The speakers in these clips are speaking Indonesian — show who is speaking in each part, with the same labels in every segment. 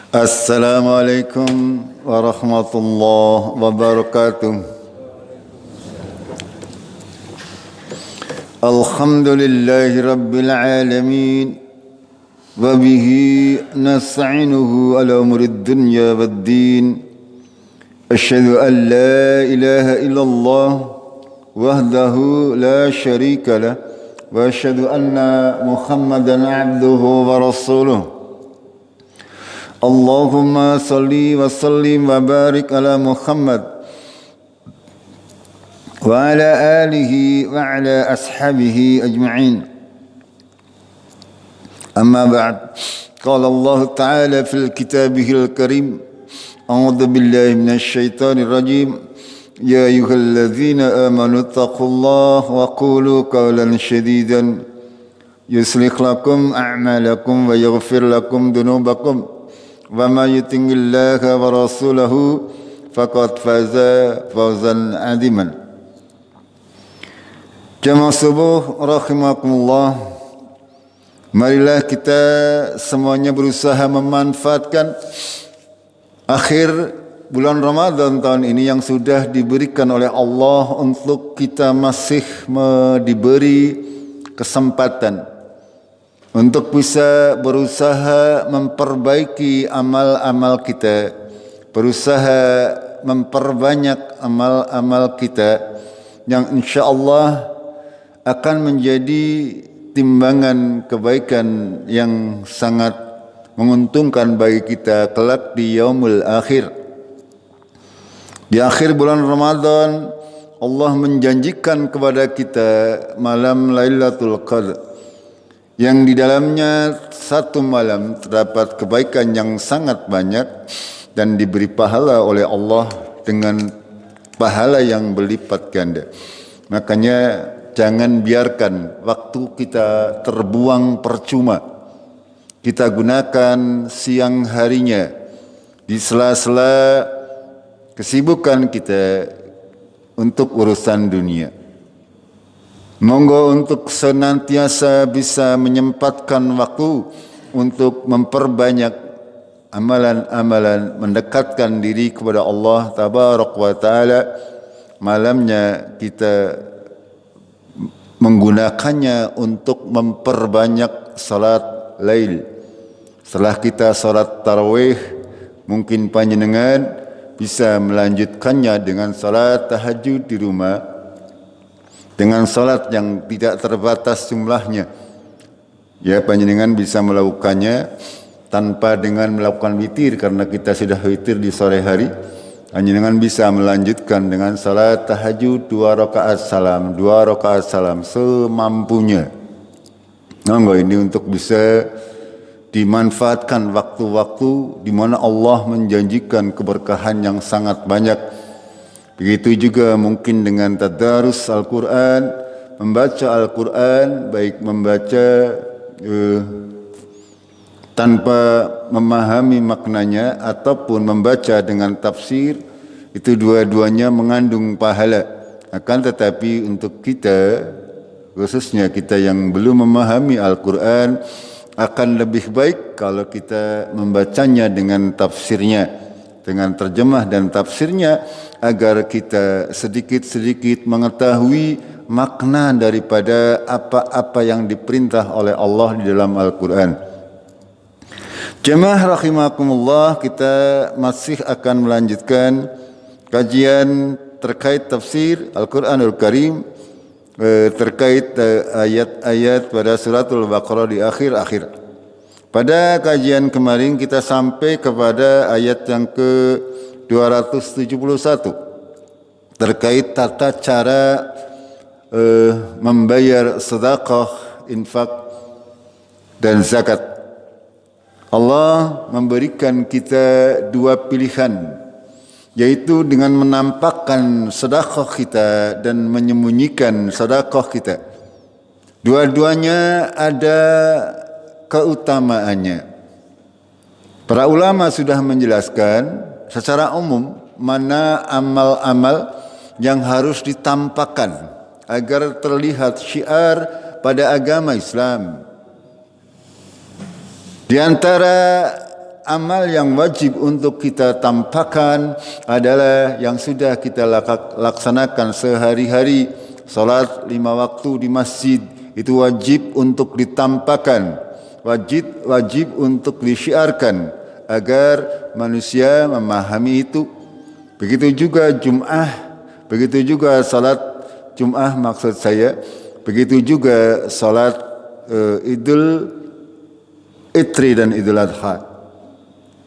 Speaker 1: Assalamualaikum warahmatullahi wabarakatuh. Alhamdulillahi rabbil alamin. Wa bihi nasta'inuhu ala umurid dunya waddin. Asyhadu an la ilaha illallah wahdahu la syarika lah. Wa asyhadu anna Muhammadan abduhu wa rasuluh. Allahumma salli wa sallim wa barik ala Muhammad wa ala alihi wa ala ashabihi ajma'in. Amma ba'd. Qala Allah Ta'ala fil kitabihil karim. A'udzu billahi minasy syaithanir rajim. Ya ayyuhalladzina amanu taqullaha wa qulu qawlan shadidan yuslih lakum a'malakum wa yaghfir lakum dhunubakum. Wa ma yutingillaha wa rasulahu faqad faza fawzan adiman. Jamaah subuh rahimakumullah, marilah kita semuanya berusaha memanfaatkan akhir bulan Ramadan tahun ini yang sudah diberikan oleh Allah untuk kita masih diberi kesempatan untuk bisa berusaha memperbaiki amal-amal kita, berusaha memperbanyak amal-amal kita yang insya-Allah akan menjadi timbangan kebaikan yang sangat menguntungkan bagi kita kelak di yaumul akhir. Di akhir bulan Ramadan Allah menjanjikan kepada kita malam Lailatul Qadar yang di dalamnya satu malam terdapat kebaikan yang sangat banyak dan diberi pahala oleh Allah dengan pahala yang berlipat ganda. Makanya jangan biarkan waktu kita terbuang percuma. Kita gunakan siang harinya di sela-sela kesibukan kita untuk urusan dunia. Monggo untuk senantiasa bisa menyempatkan waktu untuk memperbanyak amalan-amalan mendekatkan diri kepada Allah Tabaraka wa Ta'ala. Malamnya kita menggunakannya untuk memperbanyak salat lail. Setelah kita salat tarawih, mungkin panjenengan bisa melanjutkannya dengan salat tahajud di rumah, dengan salat yang tidak terbatas jumlahnya. Ya, panjenengan bisa melakukannya tanpa dengan melakukan witir, karena kita sudah witir di sore hari. Panjenengan bisa melanjutkan dengan salat tahajud 2 rakaat salam semampunya. Monggo ini untuk bisa dimanfaatkan waktu-waktu di mana Allah menjanjikan keberkahan yang sangat banyak. Begitu juga mungkin dengan tadarus Al-Quran, membaca Al-Quran, baik membaca tanpa memahami maknanya ataupun membaca dengan tafsir, itu dua-duanya mengandung pahala. Akan tetapi untuk kita, khususnya kita yang belum memahami Al-Quran, akan lebih baik kalau kita membacanya dengan tafsirnya, dengan terjemah dan tafsirnya, agar kita sedikit-sedikit mengetahui makna daripada apa-apa yang diperintah oleh Allah di dalam Al-Quran. Jemaah rahimakumullah, kita masih akan melanjutkan kajian terkait tafsir Al-Quranul Karim, terkait ayat-ayat pada suratul Baqarah di akhir-akhir. Pada kajian kemarin kita sampai kepada ayat yang ke-271 terkait tata cara membayar sedekah, infak dan zakat. Allah memberikan kita dua pilihan, yaitu dengan menampakkan sedekah kita dan menyembunyikan sedekah kita. Dua-duanya ada keutamaannya. Para ulama sudah menjelaskan secara umum mana amal-amal yang harus ditampakkan agar terlihat syiar pada agama Islam. Di antara amal yang wajib untuk kita tampakkan adalah yang sudah kita laksanakan sehari-hari. Salat 5 waktu di masjid itu wajib untuk ditampakkan, wajib untuk disyiarkan agar manusia memahami itu. Begitu juga Jum'ah, begitu juga salat Jum'ah maksud saya, begitu juga salat Idul Fitri dan Idul Adha.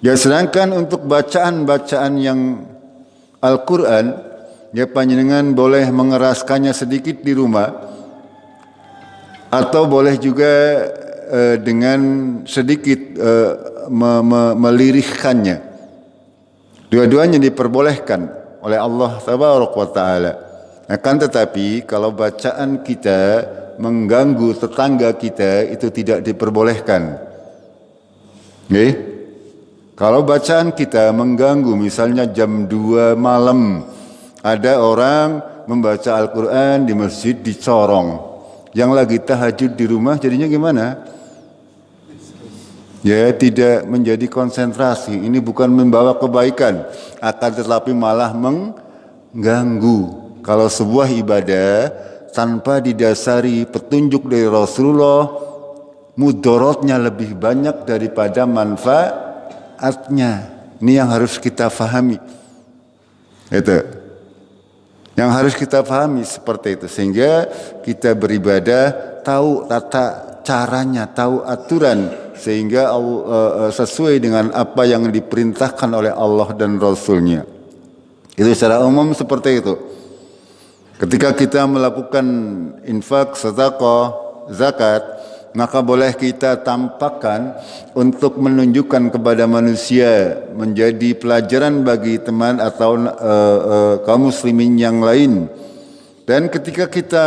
Speaker 1: Ya, sedangkan untuk bacaan-bacaan yang Al-Quran, ya panjenengan boleh mengeraskannya sedikit di rumah, atau boleh juga dengan sedikit melirihkannya. Dua-duanya diperbolehkan oleh Allah Tabaraka wa Ta'ala. Akan tetapi kalau bacaan kita mengganggu tetangga kita, itu tidak diperbolehkan. Okay? Kalau bacaan kita mengganggu, misalnya jam 2 malam ada orang membaca Al-Quran di masjid dicorong, yang lagi tahajud di rumah, jadinya gimana? Ya, tidak menjadi konsentrasi. Ini bukan membawa kebaikan, akan tetapi malah mengganggu. Kalau sebuah ibadah tanpa didasari petunjuk dari Rasulullah, mudorotnya lebih banyak daripada manfaatnya. Ini yang harus kita fahami. Itu yang harus kita pahami seperti itu, sehingga kita beribadah tahu tata caranya, tahu aturan, sehingga sesuai dengan apa yang diperintahkan oleh Allah dan Rasulnya. Itu secara umum seperti itu. Ketika kita melakukan infak, sedekah, zakat, maka boleh kita tampakkan untuk menunjukkan kepada manusia, menjadi pelajaran bagi teman atau kaum muslimin yang lain. Dan ketika kita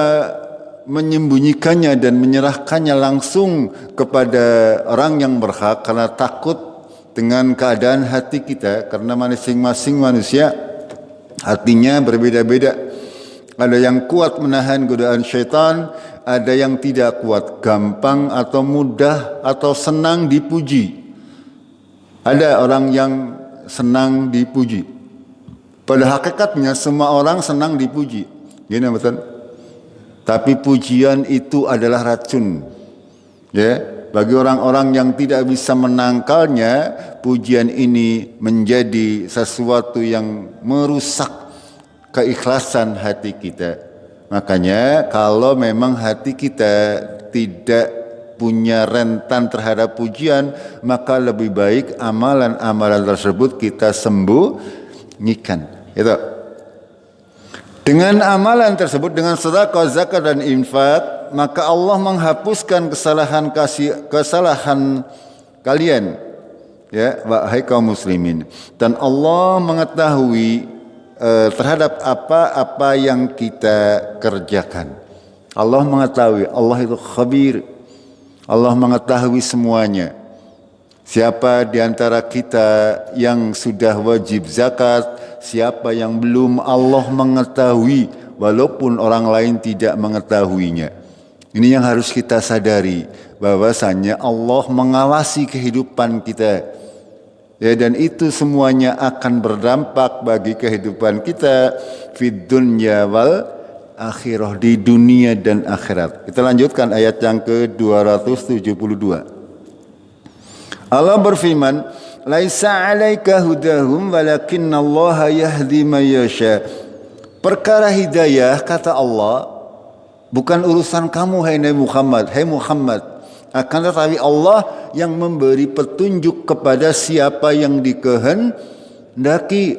Speaker 1: menyembunyikannya dan menyerahkannya langsung kepada orang yang berhak, karena takut dengan keadaan hati kita, karena masing-masing manusia hatinya berbeda-beda. Ada yang kuat menahan godaan syaitan, ada yang tidak kuat, gampang atau mudah atau senang dipuji. Ada orang yang senang dipuji. Pada hakikatnya semua orang senang dipuji. Gini betul? Tapi pujian itu adalah racun. Ya, bagi orang-orang yang tidak bisa menangkalnya, pujian ini menjadi sesuatu yang merusak keikhlasan hati kita. Makanya kalau memang hati kita tidak punya rentan terhadap pujian, maka lebih baik amalan-amalan tersebut kita sembunyikan. Itu. Dengan amalan tersebut, dengan sedekah, zakat dan infak, maka Allah menghapuskan kesalahan kalian, ya, wahai kaum muslimin. Dan Allah mengetahui terhadap apa-apa yang kita kerjakan. Allah mengetahui, Allah itu khabir. Allah mengetahui semuanya. Siapa di antara kita yang sudah wajib zakat, siapa yang belum, Allah mengetahui walaupun orang lain tidak mengetahuinya. Ini yang harus kita sadari, bahwasanya Allah mengawasi kehidupan kita. Ya, dan itu semuanya akan berdampak bagi kehidupan kita fid dunya wal akhirah, di dunia dan akhirat. Kita lanjutkan ayat yang ke-272. Allah berfirman, "Laisa 'alaika hudahum walakinnallaha yahdi may yasha." Perkara hidayah, kata Allah, bukan urusan kamu hai Muhammad, akan tetapi Allah yang memberi petunjuk kepada siapa yang dikehendaki.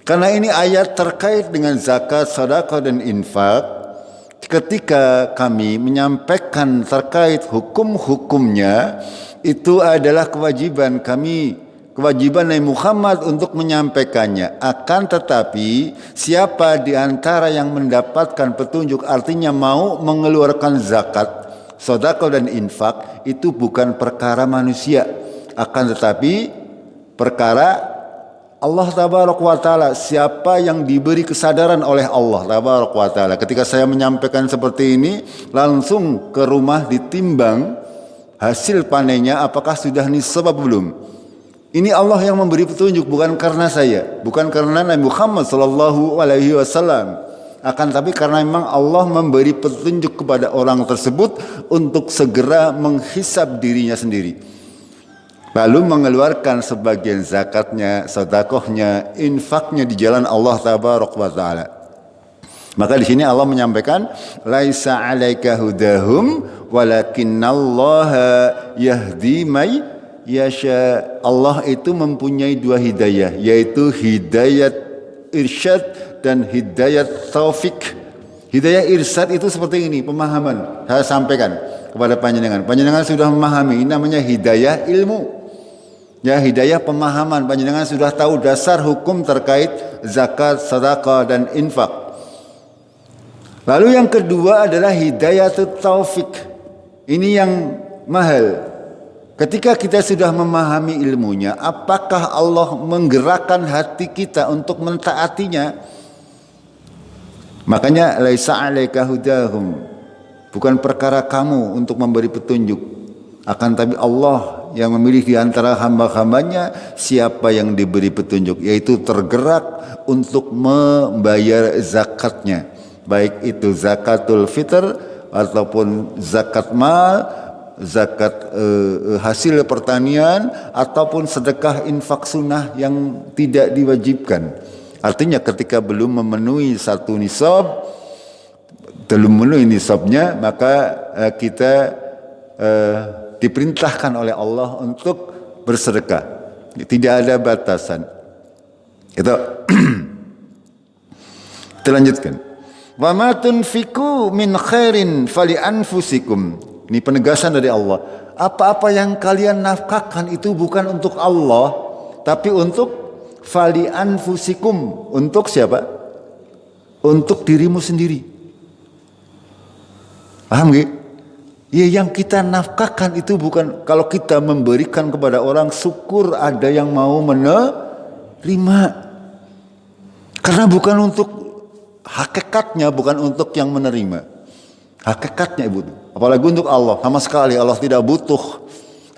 Speaker 1: Karena ini ayat terkait dengan zakat, sedekah dan infak. Ketika kami menyampaikan terkait hukum-hukumnya, itu adalah kewajiban kami, kewajiban Nabi Muhammad untuk menyampaikannya. Akan tetapi siapa di antara yang mendapatkan petunjuk, artinya mau mengeluarkan zakat, sedekah dan infak, itu bukan perkara manusia, akan tetapi perkara Allah Tabaraka wa Ta'ala. Siapa yang diberi kesadaran oleh Allah Tabaraka wa Ta'ala. Ketika saya menyampaikan seperti ini, langsung ke rumah ditimbang hasil panennya, apakah sudah nisab atau belum. Ini Allah yang memberi petunjuk, bukan karena saya, bukan karena Nabi Muhammad sallallahu alaihi wasallam. Akan tapi karena memang Allah memberi petunjuk kepada orang tersebut untuk segera menghisab dirinya sendiri. Lalu mengeluarkan sebagian zakatnya, sedekahnya, infaknya di jalan Allah tabaraka wa taala. Maka di sini Allah menyampaikan, laisa 'alaika hudahum walakinallaha yahdi may yasha. Allah itu mempunyai dua hidayah, yaitu hidayat irsyad dan hidayat taufik. Hidayah irsyad itu seperti ini, pemahaman. Saya sampaikan kepada panjenengan. Panjenengan sudah memahami, ini namanya hidayah ilmu. Ya, hidayah pemahaman. Panjenengan sudah tahu dasar hukum terkait zakat, sedekah dan infak. Lalu yang kedua adalah hidayah taufik. Ini yang mahal. Ketika kita sudah memahami ilmunya, apakah Allah menggerakkan hati kita untuk mentaatinya? Makanya laisa 'alaika hudahum, bukan perkara kamu untuk memberi petunjuk, akan tapi Allah yang memilih di antara hamba-hambanya siapa yang diberi petunjuk, yaitu tergerak untuk membayar zakatnya, baik itu zakatul fitr ataupun zakat mal, zakat hasil pertanian, ataupun sedekah infak sunnah yang tidak diwajibkan. Artinya ketika belum memenuhi satu nisab, belum memenuhi nisabnya, maka kita diperintahkan oleh Allah untuk bersedekah. Tidak ada batasan. Itu kita lanjutkan. Wa ma tunfiqu min khairin fali anfusikum. Ini penegasan dari Allah. Apa-apa yang kalian nafkahkan itu bukan untuk Allah, tapi untuk fali anfusikum. Untuk siapa? Untuk dirimu sendiri. Paham gak? Ya, yang kita nafkahkan itu bukan, kalau kita memberikan kepada orang, syukur ada yang mau menerima. Karena bukan untuk hakikatnya, bukan untuk yang menerima. Hakikatnya ibu, apalagi untuk Allah, sama sekali Allah tidak butuh.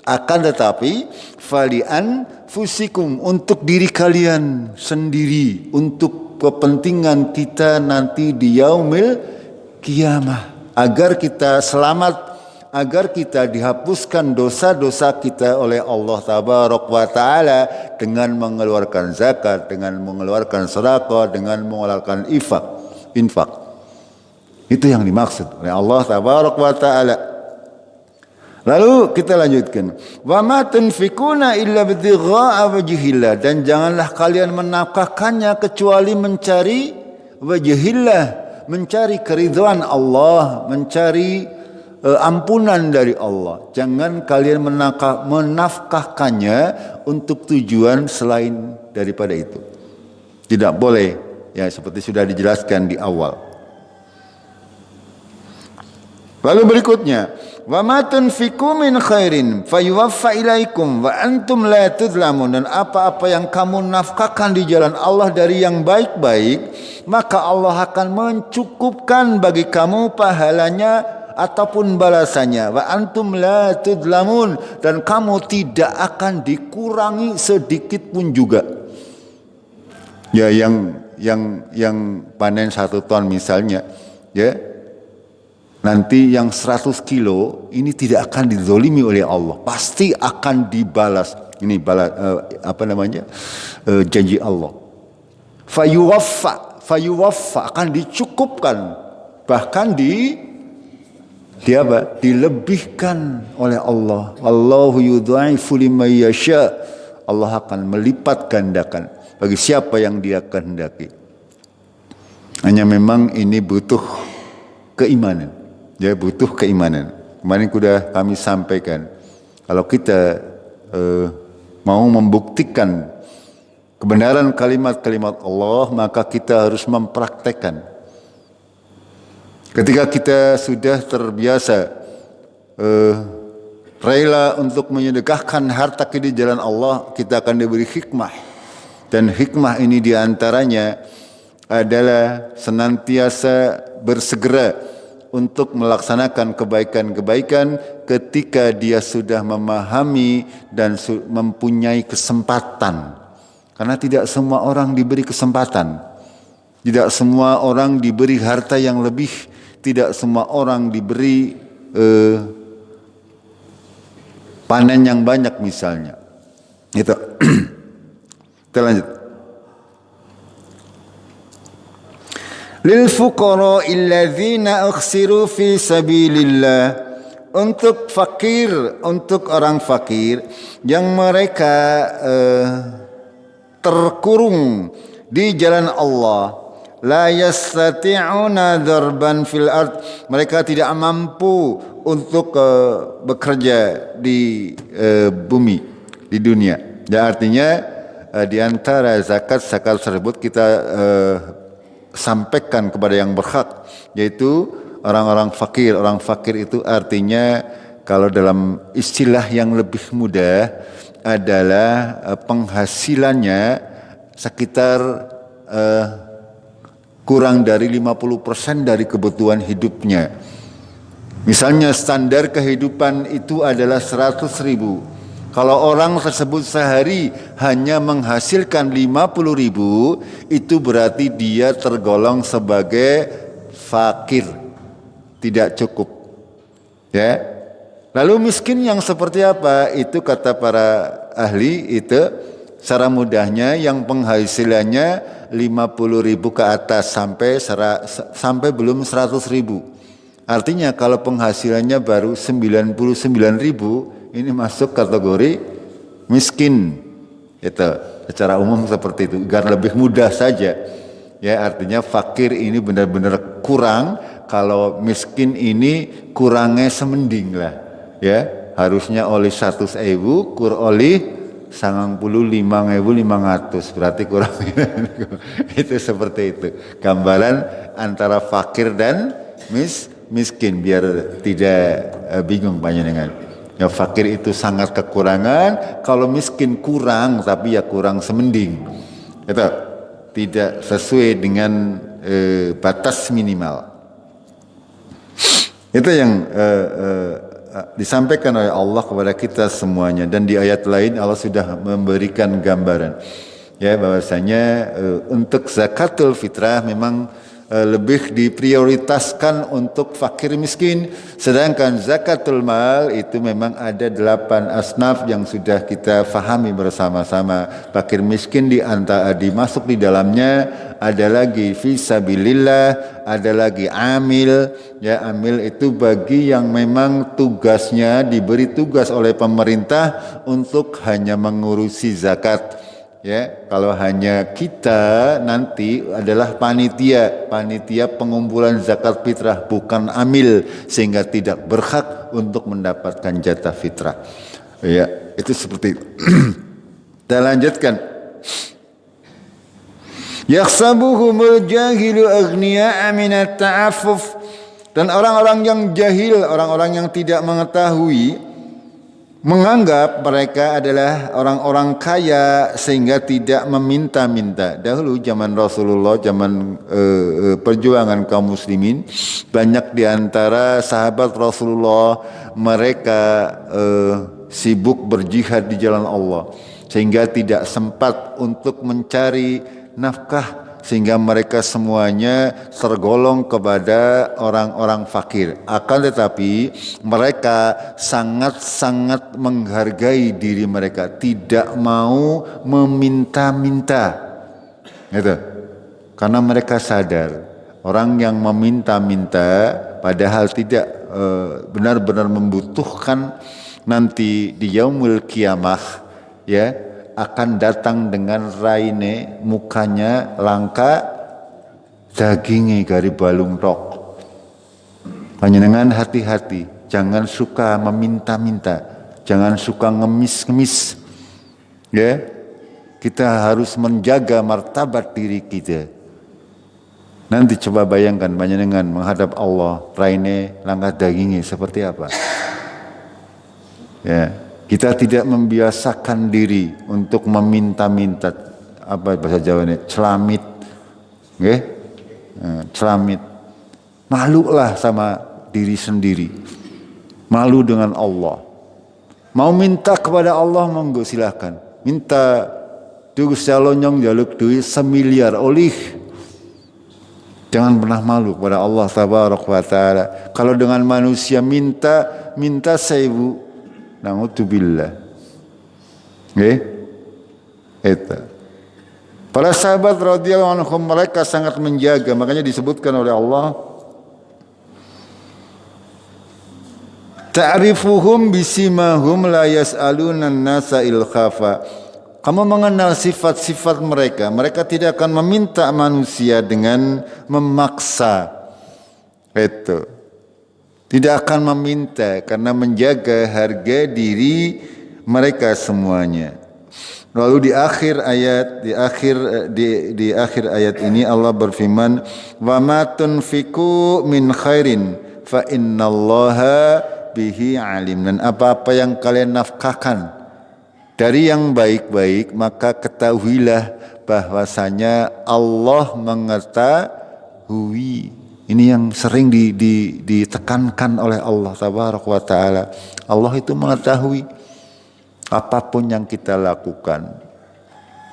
Speaker 1: Akan tetapi falian fusikum, untuk diri kalian sendiri, untuk kepentingan kita nanti di yaumil kiamah, agar kita selamat, agar kita dihapuskan dosa-dosa kita oleh Allah tabaraka wa taala dengan mengeluarkan zakat, dengan mengeluarkan sedekah, dengan mengeluarkan infak. Itu yang dimaksud oleh Allah tabaraka wa taala. Lalu kita lanjutkan. Wa ma tunfikuna illa bidgha'a wajhillah, dan janganlah kalian menafkahkannya kecuali mencari wajhillah, mencari keridhaan Allah, mencari ampunan dari Allah. Jangan kalian menafkahkannya untuk tujuan selain daripada itu. Tidak boleh, ya, seperti sudah dijelaskan di awal. Lalu berikutnya, wa ma tunfiqu min khairin fayuwaffa ilaikum wa antum la tudlamun, dan apa-apa yang kamu nafkahkan di jalan Allah dari yang baik-baik, maka Allah akan mencukupkan bagi kamu pahalanya ataupun balasannya. Wa antum la tudlamun, dan kamu tidak akan dikurangi sedikit pun juga. Ya, yang panen 1 ton misalnya, ya, nanti yang 100 kilo ini tidak akan dizolimi oleh Allah, pasti akan dibalas. Ini janji Allah. Fayuwaffa akan dicukupkan, bahkan dilebihkan oleh Allah. Allahu yudha'ifu liman yasha. Allah akan melipat gandakan bagi siapa yang Dia kehendaki. Hanya memang ini butuh keimanan. Ya, butuh keimanan. Kemarin sudah kami sampaikan, kalau kita mau membuktikan kebenaran kalimat-kalimat Allah, maka kita harus mempraktekkan. Ketika kita sudah terbiasa rela untuk menyedekahkan harta kita di jalan Allah, kita akan diberi hikmah. Dan hikmah ini diantaranya adalah senantiasa bersegera untuk melaksanakan kebaikan-kebaikan ketika dia sudah memahami dan mempunyai kesempatan. Karena tidak semua orang diberi kesempatan. Tidak semua orang diberi harta yang lebih. Tidak semua orang diberi panen yang banyak misalnya. Itu. Kita lanjut. Lil fuqara'il ladzina ukhsiru fi sabilillah, untuk fakir, untuk orang fakir yang mereka terkurung di jalan Allah, la yastati'una darban fil ard, mereka tidak mampu untuk bekerja di bumi, di dunia. Ya, artinya di antara zakat tersebut kita sampaikan kepada yang berhak, yaitu orang-orang fakir. Orang fakir itu artinya kalau dalam istilah yang lebih mudah adalah penghasilannya sekitar kurang dari 50% dari kebutuhan hidupnya. Misalnya standar kehidupan itu adalah 100.000. Kalau orang tersebut sehari hanya menghasilkan 50.000, itu berarti dia tergolong sebagai fakir, tidak cukup. Ya. Lalu miskin yang seperti apa? Itu kata para ahli itu secara mudahnya yang penghasilannya 50.000 ke atas sampai belum 100.000. Artinya kalau penghasilannya baru 99.000, ini masuk kategori miskin. Itu secara umum seperti itu, agar lebih mudah saja. Ya, artinya fakir ini benar-benar kurang. Kalau miskin ini kurangnya semending lah. Ya, harusnya oleh 100.000 kur oleh 95.500, berarti kurang. Itu seperti itu. Gambaran antara fakir dan miskin biar tidak bingung panjenengan. Ya, fakir itu sangat kekurangan, kalau miskin kurang tapi ya kurang semending. Itu tidak sesuai dengan batas minimal. Itu yang disampaikan oleh Allah kepada kita semuanya, dan di ayat lain Allah sudah memberikan gambaran ya bahwasanya untuk zakatul fitrah memang lebih diprioritaskan untuk fakir miskin, sedangkan zakatul mal itu memang ada 8 asnaf yang sudah kita fahami bersama-sama. Fakir miskin dimasuk di dalamnya ada lagi fisabilillah, ada lagi amil. Ya, amil itu bagi yang memang tugasnya diberi tugas oleh pemerintah untuk hanya mengurusi zakat. Ya, kalau hanya kita nanti adalah panitia pengumpulan zakat fitrah, bukan amil, sehingga tidak berhak untuk mendapatkan jatah fitrah. Ya, itu seperti itu. Kita lanjutkan. Yahsabuhumul jahilu aghniya'a minat ta'affuf, dan orang-orang yang jahil, orang-orang yang tidak mengetahui, menganggap mereka adalah orang-orang kaya sehingga tidak meminta-minta. Dahulu zaman Rasulullah, zaman perjuangan kaum muslimin, banyak di antara sahabat Rasulullah mereka sibuk berjihad di jalan Allah sehingga tidak sempat untuk mencari nafkah, sehingga mereka semuanya tergolong kepada orang-orang fakir. Akan tetapi mereka sangat-sangat menghargai diri mereka, tidak mau meminta-minta. Gitu. Karena mereka sadar orang yang meminta-minta padahal tidak benar-benar membutuhkan, nanti di yaumul kiamah ya akan datang dengan raine, mukanya langka, dagingnya gari balung tok. Panjenengan hati-hati, jangan suka meminta-minta, jangan suka ngemis-ngemis. Ya, kita harus menjaga martabat diri kita. Nanti coba bayangkan panjenengan menghadap Allah, raine langka, dagingnya seperti apa? Ya. Kita tidak membiasakan diri untuk meminta-minta, apa bahasa Jawanya, celamit, celamit. Malu lah sama diri sendiri. Malu dengan Allah. Mau minta kepada Allah, monggo silahkan. Minta duit salonyong jaluk duit 1 miliar oleh. Jangan pernah malu kepada Allah tabaraka wa taala. Kalau dengan manusia minta 1000. Na'udzubillah. Nggih. Itu. Para sahabat radhiyallahu anhum mereka sangat menjaga, makanya disebutkan oleh Allah, ta'rifuhum bisimahum la yas'aluna an-nasa ilkhafa. Kamu mengenal sifat-sifat mereka. Mereka tidak akan meminta manusia dengan memaksa. Itu. Tidak akan meminta karena menjaga harga diri mereka semuanya. Lalu di akhir ayat ini Allah berfirman, "Wa ma tunfiqu min khairin fa innallaha bihi alim." Dan apa-apa yang kalian nafkahkan dari yang baik-baik, maka ketahuilah bahwasanya Allah mengetahui. Ini yang sering ditekankan oleh Allah tabaraka wa taala. Allah itu mengetahui apapun yang kita lakukan.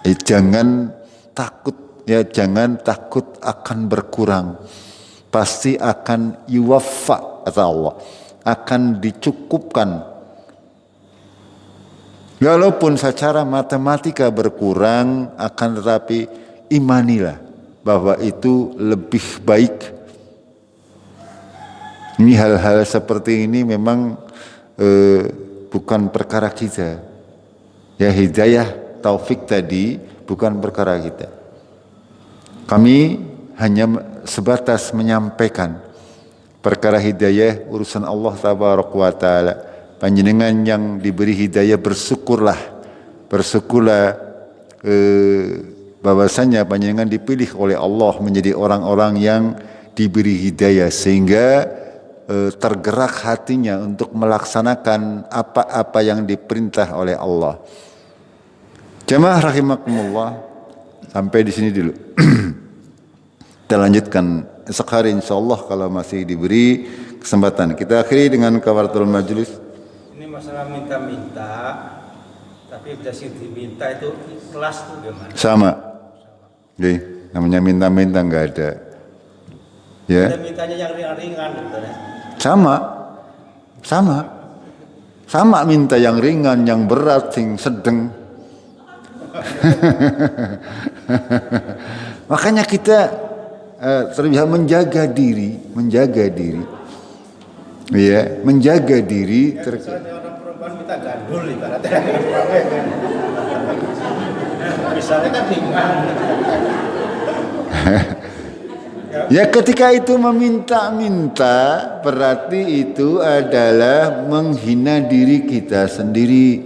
Speaker 1: Jangan takut akan berkurang. Pasti akan yuwaffa, kata Allah, akan dicukupkan. Walaupun secara matematika berkurang, akan tetapi imanilah bahwa itu lebih baik. Ini hal-hal seperti ini memang bukan perkara kita. Ya, hidayah taufik tadi bukan perkara kita. Kami hanya sebatas menyampaikan perkara hidayah urusan Allah tabaraka wa taala. Panjenengan yang diberi hidayah bersyukurlah bahwasanya panjenengan dipilih oleh Allah menjadi orang-orang yang diberi hidayah sehingga tergerak hatinya untuk melaksanakan apa-apa yang diperintah oleh Allah. Jamaah rahimakumullah, sampai di sini dulu. Kita lanjutkan esok hari insyaallah kalau masih diberi kesempatan. Kita akhiri dengan kafaratul majelis.
Speaker 2: Ini masalah minta-minta, tapi dasi diminta itu ikhlas tuh gimana?
Speaker 1: Sama. Jadi, namanya minta-minta enggak ada. Ya.
Speaker 2: Ada mintanya yang ringan-ringan gitu ya.
Speaker 1: Sama minta yang ringan, yang berat, yang sedang. Makanya kita terbiasa menjaga diri. Ya, menjaga diri.
Speaker 2: Orang perempuan minta gandul ibaratnya. Misalnya kan ringan.
Speaker 1: Ya, ketika itu meminta-minta berarti itu adalah menghina diri kita sendiri.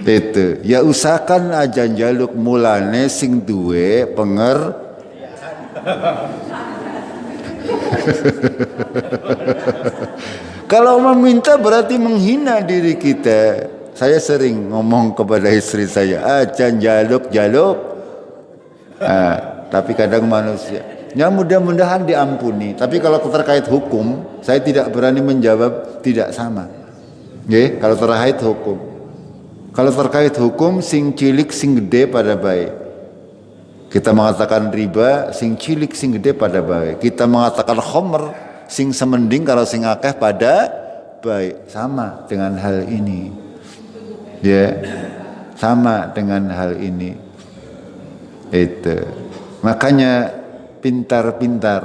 Speaker 1: Itu. Ya usahakan aja njaluk mulane sing duwe Kalau meminta berarti menghina diri kita. Saya sering ngomong kepada istri saya, aja njaluk. Tapi kadang manusia. Ya mudah-mudahan diampuni. Tapi kalau terkait hukum, saya tidak berani menjawab tidak sama. Nggih, kalau terkait hukum. Kalau terkait hukum, sing cilik sing gede pada baik. Kita mengatakan riba, sing cilik sing gede pada baik. Kita mengatakan khamr, sing semending kalau sing akeh pada baik. Sama dengan hal ini. Ya, sama dengan hal ini. Itu. Makanya pintar-pintar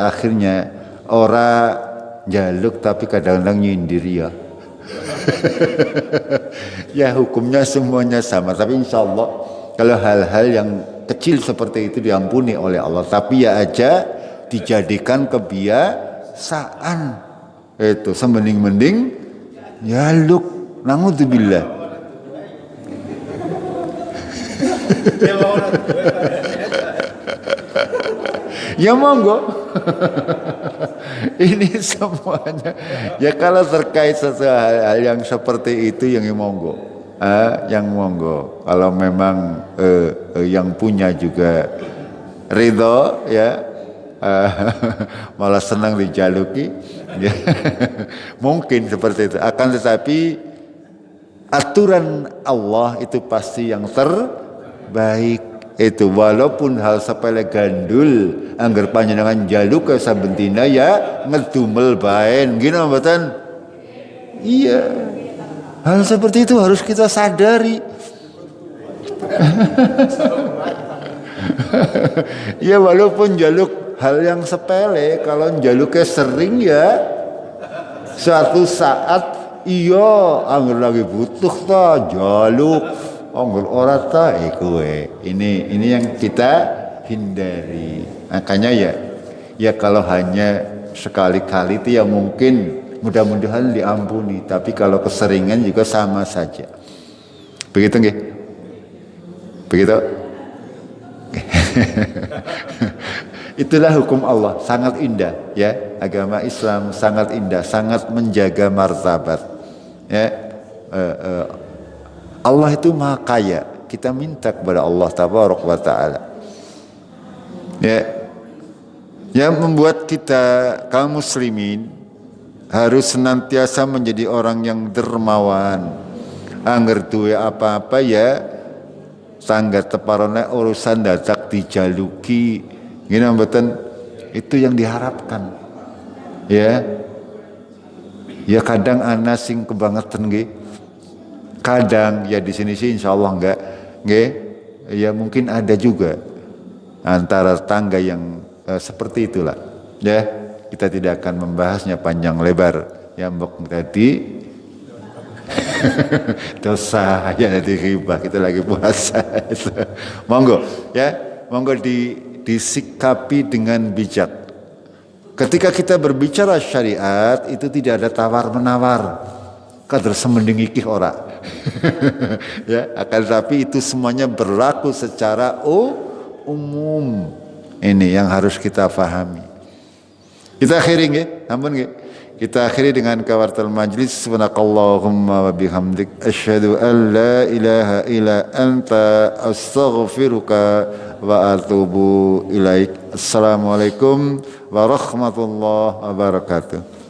Speaker 1: akhirnya ora jaluk tapi kadang-kadang nyindir ya. Ya hukumnya semuanya sama, tapi insya Allah kalau hal-hal yang kecil seperti itu diampuni oleh Allah, tapi ya aja dijadikan kebiasaan. Itu semending-mending jaluk. Na'udzubillah. Ya monggo. Ini semuanya. Ya kalau terkait sesuatu hal yang seperti itu yang monggo. Yang monggo. Kalau memang yang punya juga ridho ya, malah senang dijaluki. Ya. Mungkin seperti itu. Akan tetapi aturan Allah itu pasti yang terbaik. Itu walaupun hal sepele gandul anggar panjenengan jaluk ke sabentina ya ngedumel baen gini mboten. Iya. Hal seperti itu harus kita sadari. Ya walaupun jaluk hal yang sepele, kalau jaluknya sering ya suatu saat iya anggar lagi butuh ta jaluk anggar ora ta iku ini yang kita hindari. Makanya ya kalau hanya sekali-kali itu ya mungkin mudah-mudahan diampuni, tapi kalau keseringan juga sama saja. Begitu nggih? Begitu? Itulah hukum Allah, sangat indah ya. Agama Islam sangat indah, sangat menjaga martabat. Ya. Allah itu Maha Kaya. Kita minta kepada Allah Tabaraka wa Ta'ala. Ya. Yang membuat kita kaum muslimin harus senantiasa menjadi orang yang dermawan. Angger duwe apa-apa ya tangga teparone urusan dadak dijaluki. Gini mboten itu yang diharapkan. Ya. Ya kadang ana sing kebangetan nggih. Kadang ya di sini sih insyaallah enggak nggih. Ya mungkin ada juga antara tangga yang seperti itulah. Ya, kita tidak akan membahasnya panjang lebar. Ya mbok tadi dosa ya nanti riba kita lagi puasa. Monggo ya, monggo disikapi dengan bijak. Ketika kita berbicara syariat itu tidak ada tawar-menawar. Kader semending ikih ora. Ya, akan tapi itu semuanya berlaku secara umum. Ini yang harus kita pahami. Kita akhiri nggih, ampun nggih. Kita akhiri dengan kawartal majlis. Subhanakallahumma wa bihamdik asyhadu an la ilaha illa anta astaghfiruka wa atubu ilaik. Assalamualaikum warahmatullahi wabarakatuh.